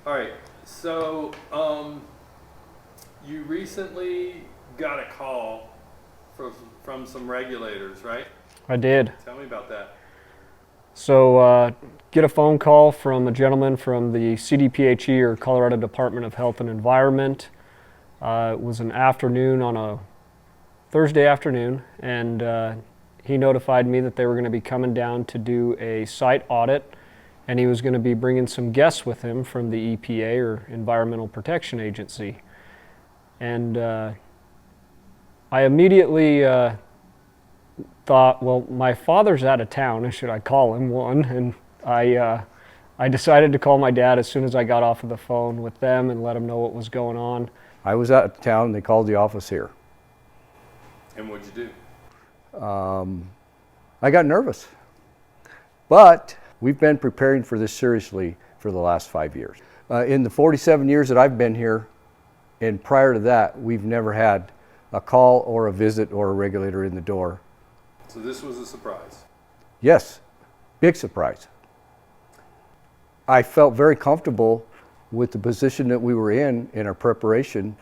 All right, so you recently got a call from some regulators, right? I did. Tell me about that. So, get a phone call from a gentleman from the CDPHE, or Colorado Department of Health and Environment. It was an afternoon on a Thursday afternoon, and he notified me that they were going to be coming down to do a site audit, and he was going to be bringing some guests with him from the EPA, or Environmental Protection Agency. And I immediately thought, well, my father's out of town, and should I call him? One, and I decided to call my dad as soon as I got off of the phone with them and let him know what was going on. I was out of town, they called the office here. And what'd you do? I got nervous, but we've been preparing for this seriously for the last 5 years. In the 47 years that I've been here, and prior to that, we've never had a call or a visit or a regulator in the door. So this was a surprise. Yes, big surprise. I felt very comfortable with the position that we were in our preparation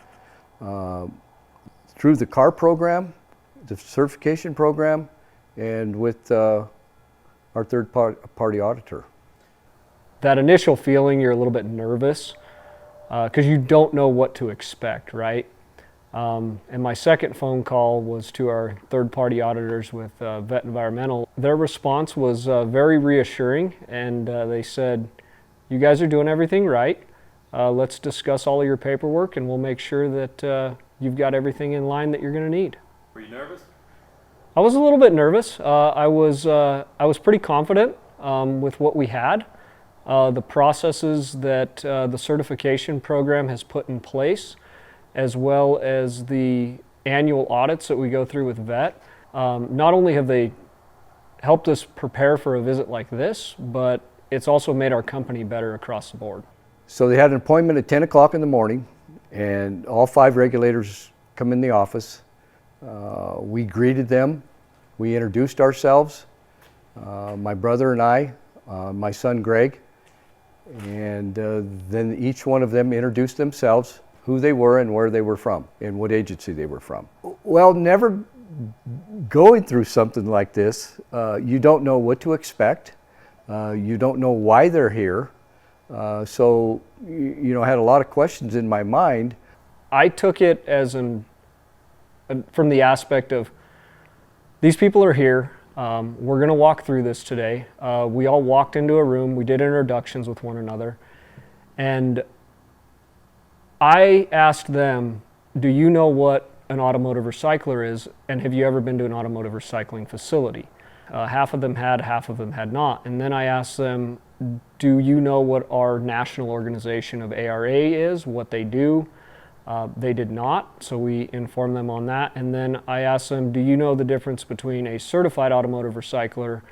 through the CAR program, the certification program, and with our third-party auditor. That initial feeling, you're a little bit nervous because you don't know what to expect, right? And my second phone call was to our third-party auditors with Vet Environmental. Their response was very reassuring, and they said, "You guys are doing everything right. Let's discuss all of your paperwork, and we'll make sure that you've got everything in line that you're going to need." Were you nervous? I was a little bit nervous. I was pretty confident with what we had. The processes that the certification program has put in place, as well as the annual audits that we go through with Vet. Not only have they helped us prepare for a visit like this, but it's also made our company better across the board. So they had an appointment at 10 o'clock in the morning, and all 5 regulators come in the office. We greeted them, we introduced ourselves, my brother and I, my son Greg, and then each one of them introduced themselves, who they were and where they were from and what agency they were from. Well, never going through something like this, you don't know what to expect, you don't know why they're here, so I had a lot of questions in my mind. I took it as from the aspect of, these people are here, we're going to walk through this today. We all walked into a room, we did introductions with one another, and I asked them, do you know what an automotive recycler is, and have you ever been to an automotive recycling facility? Half of them had, half of them had not. And then I asked them, do you know what our national organization of ARA is, what they do? They did not, so we informed them on that. And then I asked them, do you know the difference between a certified automotive recycler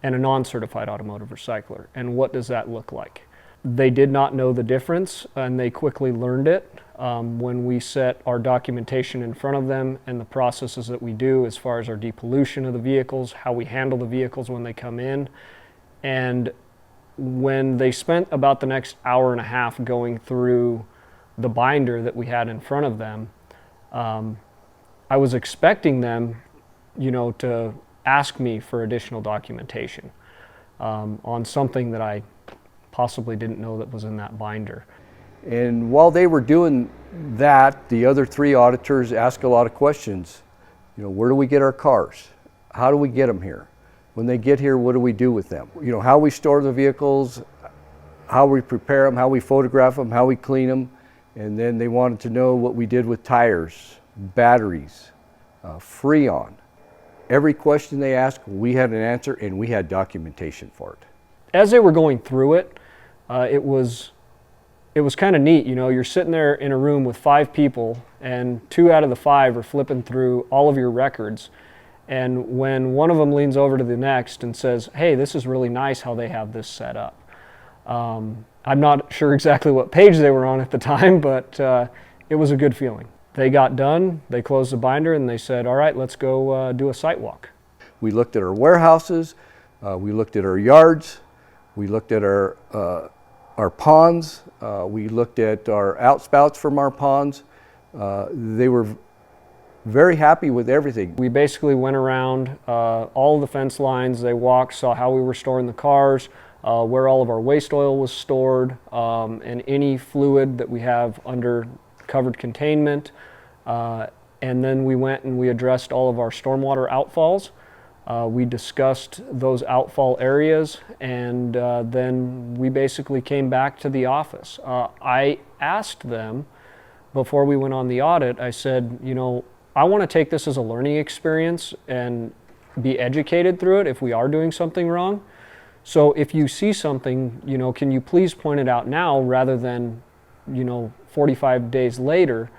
and a non-certified automotive recycler, and what does that look like? They did not know the difference, and they quickly learned it when we set our documentation in front of them and the processes that we do as far as our depollution of the vehicles, how we handle the vehicles when they come in. And when they spent about the next hour and a half going through the binder that we had in front of them, I was expecting them, to ask me for additional documentation on something that I possibly didn't know that was in that binder. And while they were doing that, the other 3 auditors asked a lot of questions. Where do we get our cars? How do we get them here? When they get here, what do we do with them? How we store the vehicles, how we prepare them, how we photograph them, how we clean them. And then they wanted to know what we did with tires, batteries, Freon. Every question they asked, we had an answer, and we had documentation for it. As they were going through it, it was kind of neat. You're sitting there in a room with 5 people, and 2 out of the 5 are flipping through all of your records. And when one of them leans over to the next and says, "Hey, this is really nice how they have this set up." I'm not sure exactly what page they were on at the time, but it was a good feeling. They got done, they closed the binder, and they said, "All right, let's go do a site walk." We looked at our warehouses, we looked at our yards, we looked at our our ponds. We looked at our outspouts from our ponds. They were very happy with everything. We basically went around all of the fence lines. They walked, saw how we were storing the cars, where all of our waste oil was stored, and any fluid that we have under covered containment. And then we went and we addressed all of our stormwater outfalls. We discussed those outfall areas, and then we basically came back to the office. I asked them before we went on the audit, I said, you know, I want to take this as a learning experience and be educated through it if we are doing something wrong. So if you see something, you know, can you please point it out now rather than, you know, 45 days later,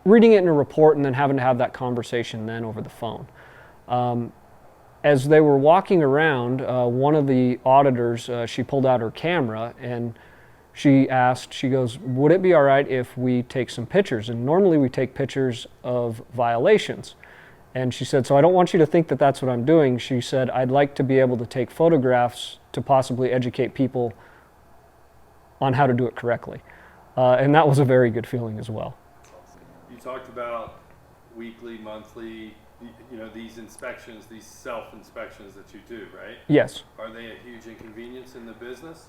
reading it in a report and then having to have that conversation then over the phone. As they were walking around, one of the auditors, she pulled out her camera and she asked, she goes, would it be all right if we take some pictures? And normally we take pictures of violations. And she said, so I don't want you to think that that's what I'm doing. She said, I'd like to be able to take photographs to possibly educate people on how to do it correctly. And that was a very good feeling as well. You talked about weekly, monthly, you know, these inspections, these self-inspections that you do, right? Yes. Are they a huge inconvenience in the business?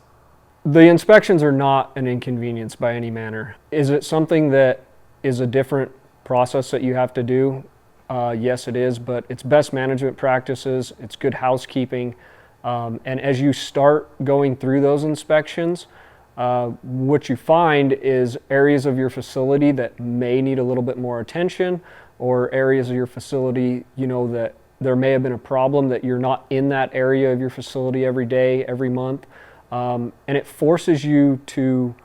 The inspections are not an inconvenience by any manner. Is it something that is a different process that you have to do? Yes, it is, but it's best management practices, it's good housekeeping, and as you start going through those inspections, what you find is areas of your facility that may need a little bit more attention, or areas of your facility, you know, that there may have been a problem that you're not in that area of your facility every day, every month. And it forces you to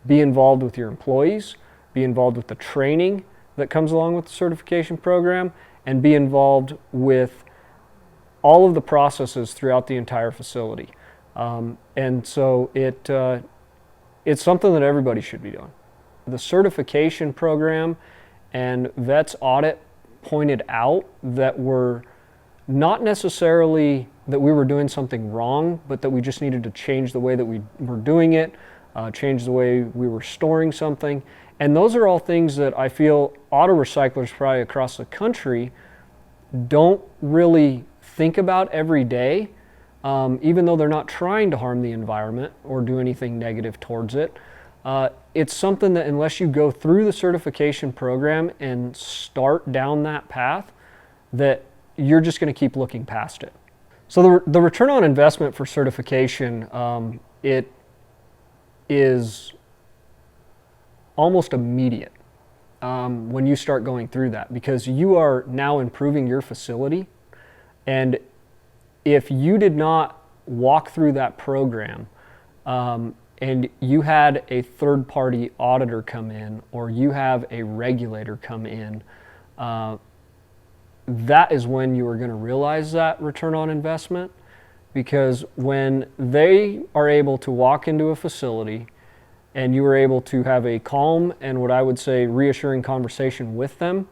be involved with your employees, be involved with the training that comes along with the certification program, and be involved with all of the processes throughout the entire facility. And so it's something that everybody should be doing. The certification program and Vets Audit pointed out that we're not necessarily that we were doing something wrong, but that we just needed to change the way that we were doing it, change the way we were storing something. And those are all things that I feel auto recyclers probably across the country don't really think about every day, even though they're not trying to harm the environment or do anything negative towards it. It's something that unless you go through the certification program and start down that path, that you're just going to keep looking past it. So the return on investment for certification, it is almost immediate when you start going through that, because you are now improving your facility. And if you did not walk through that program and you had a third-party auditor come in, or you have a regulator come in, that is when you are going to realize that return on investment, because when they are able to walk into a facility and you are able to have a calm and what I would say reassuring conversation with them,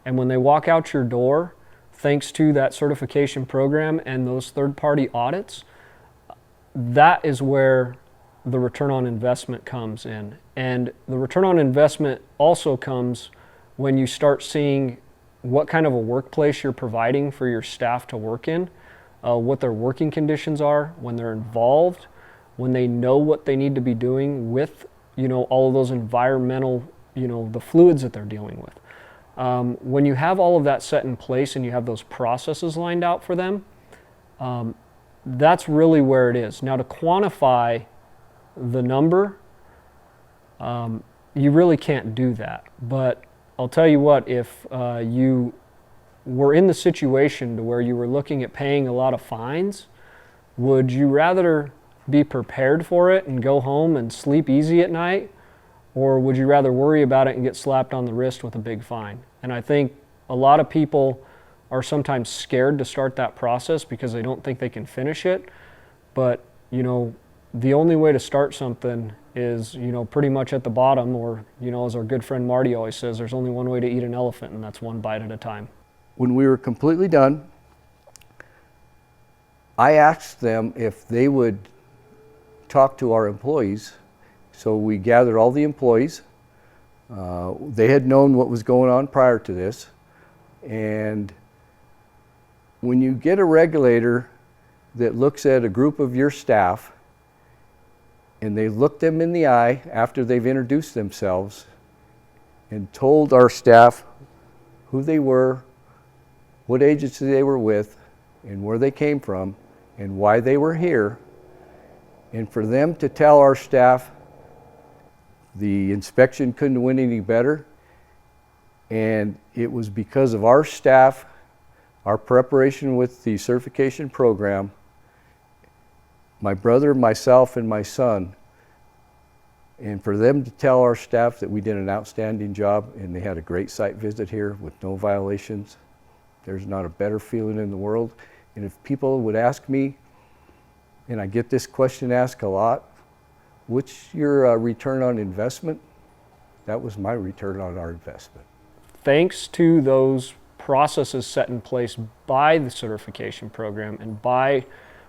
and when they walk out your door, thanks to that certification program and those third-party audits, that is where the return on investment comes in. And the return on investment also comes when you start seeing what kind of a workplace you're providing for your staff to work in, what their working conditions are, when they're involved, when they know what they need to be doing with, you know, all of those environmental, you know, the fluids that they're dealing with. When you have all of that set in place and you have those processes lined out for them, that's really where it is. Now, to quantify the number, you really can't do that. But I'll tell you what, if you were in the situation to where you were looking at paying a lot of fines, would you rather be prepared for it and go home and sleep easy at night, or would you rather worry about it and get slapped on the wrist with a big fine? And I think a lot of people are sometimes scared to start that process because they don't think they can finish it. But, you know, the only way to start something is, you know, pretty much at the bottom, or, you know, as our good friend Marty always says, there's only one way to eat an elephant, and that's one bite at a time. When we were completely done, I asked them if they would talk to our employees. So we gathered all the employees. They had known what was going on prior to this. And when you get a regulator that looks at a group of your staff and they look them in the eye after they've introduced themselves and told our staff who they were, what agency they were with, and where they came from, and why they were here, and for them to tell our staff the inspection couldn't have went any better, and it was because of our staff, our preparation with the certification program, my brother, myself, and my son, and for them to tell our staff that we did an outstanding job and they had a great site visit here with no violations, there's not a better feeling in the world. And if people would ask me, and I get this question asked a lot, what's your return on investment? That was my return on our investment. Thanks to those processes set in place by the certification program and by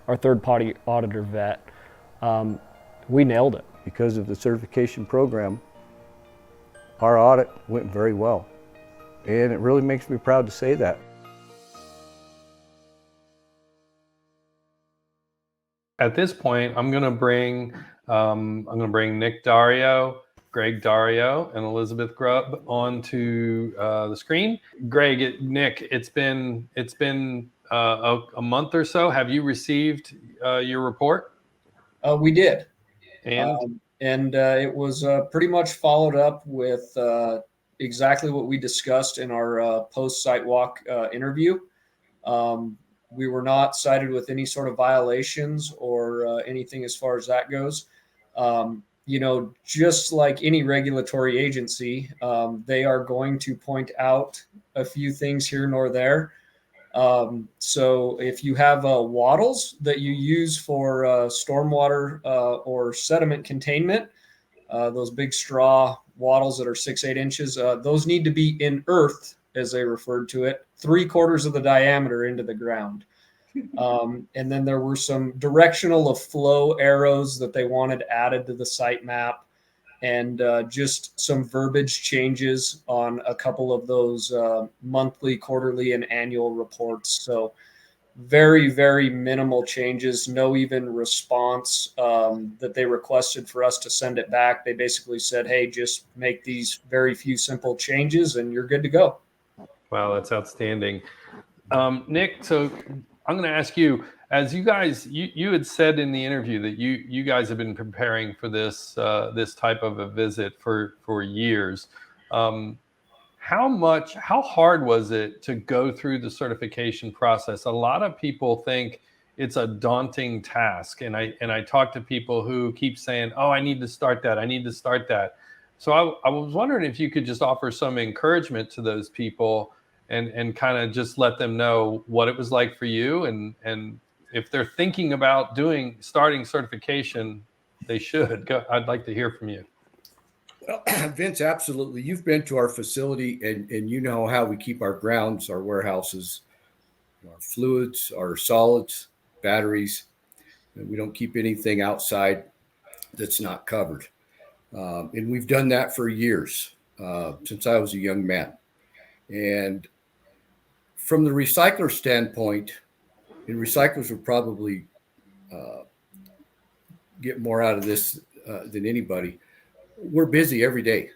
our third-party auditor vet, we nailed it. Because of the certification program, our audit went very well. And it really makes me proud to say that. At this point, I'm going to bring Nick Daurio, Greg Daurio, and Elizabeth Grubb onto the screen. Nick, it's been a month or so. Have you received your report? We did. And It was pretty much followed up with exactly what we discussed in our post-site walk interview. We were not cited with any sort of violations or anything as far as that goes. Just like any regulatory agency, they are going to point out a few things here nor there. So if you have wattles that you use for stormwater or sediment containment, those big straw wattles that are 6-8 inches, those need to be in earth, as they referred to it, 3/4 of the diameter into the ground. And then there were some directional of flow arrows that they wanted added to the site map, and just some verbiage changes on a couple of those monthly, quarterly, and annual reports. So very, very minimal changes, no even response that they requested for us to send it back. They basically said, hey, just make these very few simple changes and you're good to go. wow, that's outstanding. Nick, so I'm going to ask you, as you guys, you had said in the interview that you guys have been preparing for this type of a visit for years. How hard was it to go through the certification process? A lot of people think it's a daunting task, and I talk to people who keep saying, "Oh, I need to start that. I need to start that." So I was wondering if you could just offer some encouragement to those people and kind of just let them know what it was like for you, and if they're thinking about starting certification, they should go. I'd like to hear from you. Well, Vince, absolutely. You've been to our facility and you know how we keep our grounds, our warehouses, our fluids, our solids, batteries. And we don't keep anything outside that's not covered. And we've done that for years, since I was a young man. And from the recycler standpoint, and recyclers would probably get more out of this than anybody. We're busy every day.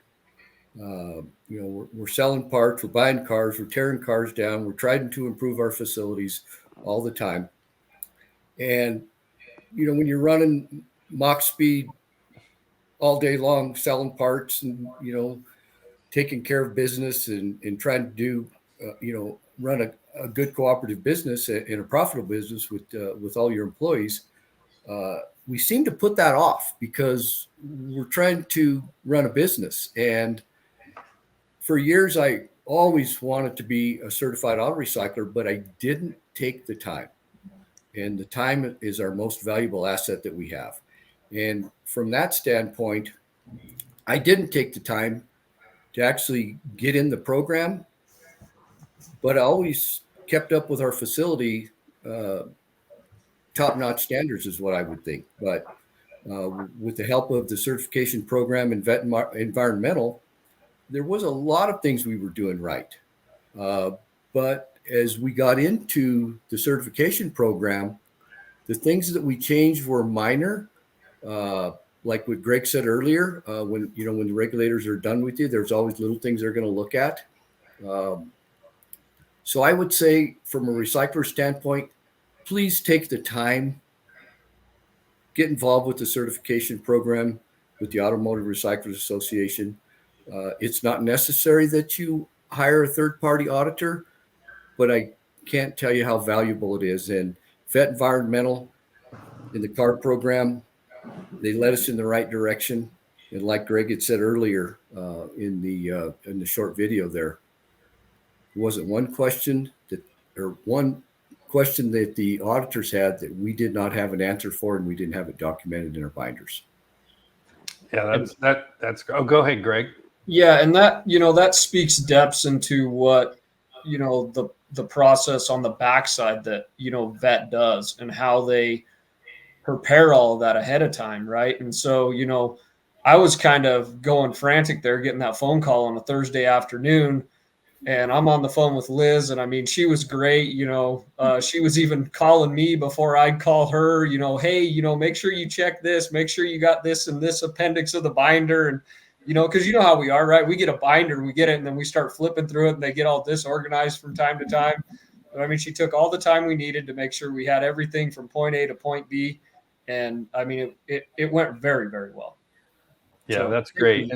We're selling parts, we're buying cars, we're tearing cars down, we're trying to improve our facilities all the time. And, when you're running Mach speed all day long, selling parts and, taking care of business and trying to do, run a good cooperative business and a profitable business with all your employees, we seem to put that off because we're trying to run a business. And for years, I always wanted to be a certified auto recycler, but I didn't take the time. And the time is our most valuable asset that we have. And from that standpoint, I didn't take the time to actually get in the program, but I always kept up with our facility. Top-notch standards is what I would think. But with the help of the certification program and vet environmental, there was a lot of things we were doing right. But as we got into the certification program, the things that we changed were minor. Like what Greg said earlier, when the regulators are done with you, there's always little things they're going to look at. So I would say, from a recycler standpoint, please take the time, get involved with the certification program with the Automotive Recyclers Association. It's not necessary that you hire a third-party auditor, but I can't tell you how valuable it is. And Vet Environmental in the CAR program, they led us in the right direction. And like Greg had said earlier in the short video there wasn't one question that the auditors had that we did not have an answer for, and we didn't have it documented in our binders. Yeah, that's. Oh, go ahead, Greg. Yeah, and that speaks depths into what the process on the backside that vet does, and how they prepare all of that ahead of time, right? And so I was kind of going frantic there, getting that phone call on a Thursday afternoon, and I'm on the phone with Liz, and I mean, she was great. She was even calling me before I'd call her. Hey, make sure you check this, make sure you got this in this appendix of the binder, and because you know how we are, right? We get a binder, we get it, and then we start flipping through it, and they get all disorganized from time to time. But I mean, she took all the time we needed to make sure we had everything from point A to point B, and I mean, it went very, very well. Yeah, So, that's great.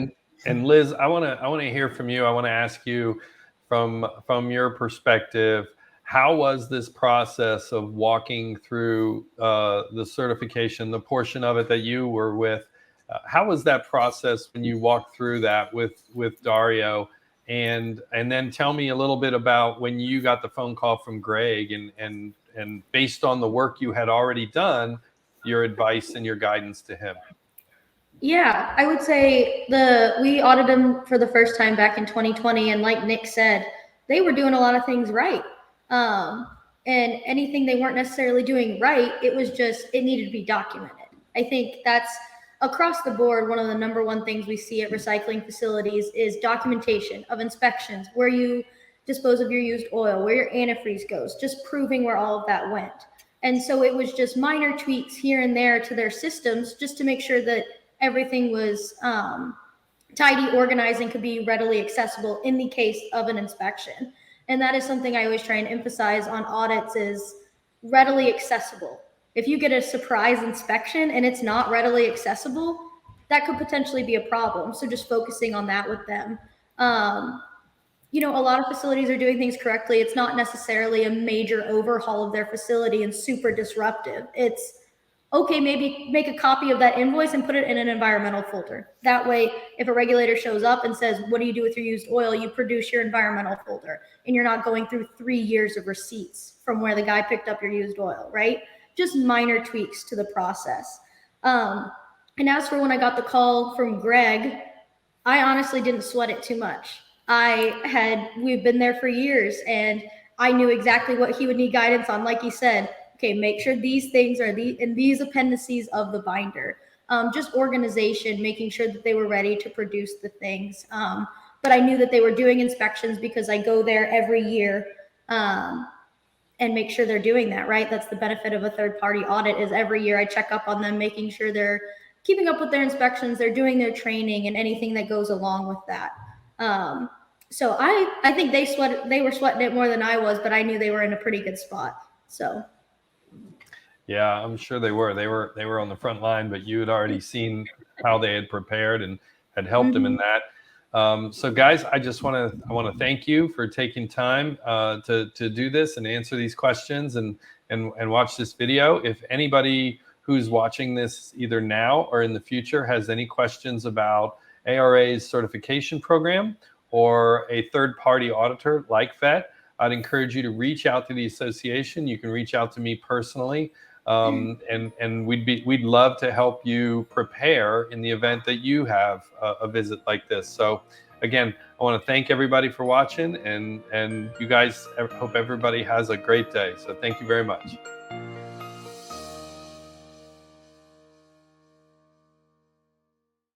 And Liz, I want to hear from you. I want to ask you from your perspective, how was this process of walking through the certification, the portion of it that you were with? How was that process when you walked through that with Daurio? And then tell me a little bit about when you got the phone call from Greg, and based on the work you had already done, your advice and your guidance to him. Yeah, I would say we audited them for the first time back in 2020, and like Nick said, they were doing a lot of things right. And anything they weren't necessarily doing right, it needed to be documented. I think that's across the board, one of the number one things we see at recycling facilities is documentation of inspections, where you dispose of your used oil, where your antifreeze goes, just proving where all of that went. And so it was just minor tweaks here and there to their systems just to make sure that everything was tidy, organized, and could be readily accessible in the case of an inspection. And that is something I always try and emphasize on audits, is readily accessible. If you get a surprise inspection and it's not readily accessible, that could potentially be a problem. So just focusing on that with them. A lot of facilities are doing things correctly. It's not necessarily a major overhaul of their facility and super disruptive. It's okay, maybe make a copy of that invoice and put it in an environmental folder. That way, if a regulator shows up and says, what do you do with your used oil? You produce your environmental folder, and you're not going through 3 years of receipts from where the guy picked up your used oil, right? Just minor tweaks to the process. And as for when I got the call from Greg, I honestly didn't sweat it too much. We've been there for years, and I knew exactly what he would need guidance on. Like he said, okay, make sure these things are in these appendices of the binder. Just organization, making sure that they were ready to produce the things. But I knew that they were doing inspections because I go there every year and make sure they're doing that, right? That's the benefit of a third-party audit, is every year I check up on them, making sure they're keeping up with their inspections, they're doing their training, and anything that goes along with that. So I think they were sweating it more than I was, but I knew they were in a pretty good spot. So. Yeah, I'm sure they were. They were on the front line, but you had already seen how they had prepared and had helped them in that. So guys, I want to thank you for taking time to do this and answer these questions and watch this video. If anybody who's watching this either now or in the future has any questions about ARA's certification program or a third-party auditor like VET, I'd encourage you to reach out to the association. You can reach out to me personally. And we'd love to help you prepare in the event that you have a visit like this. So again, I want to thank everybody for watching, and you guys, hope everybody has a great day. So thank you very much.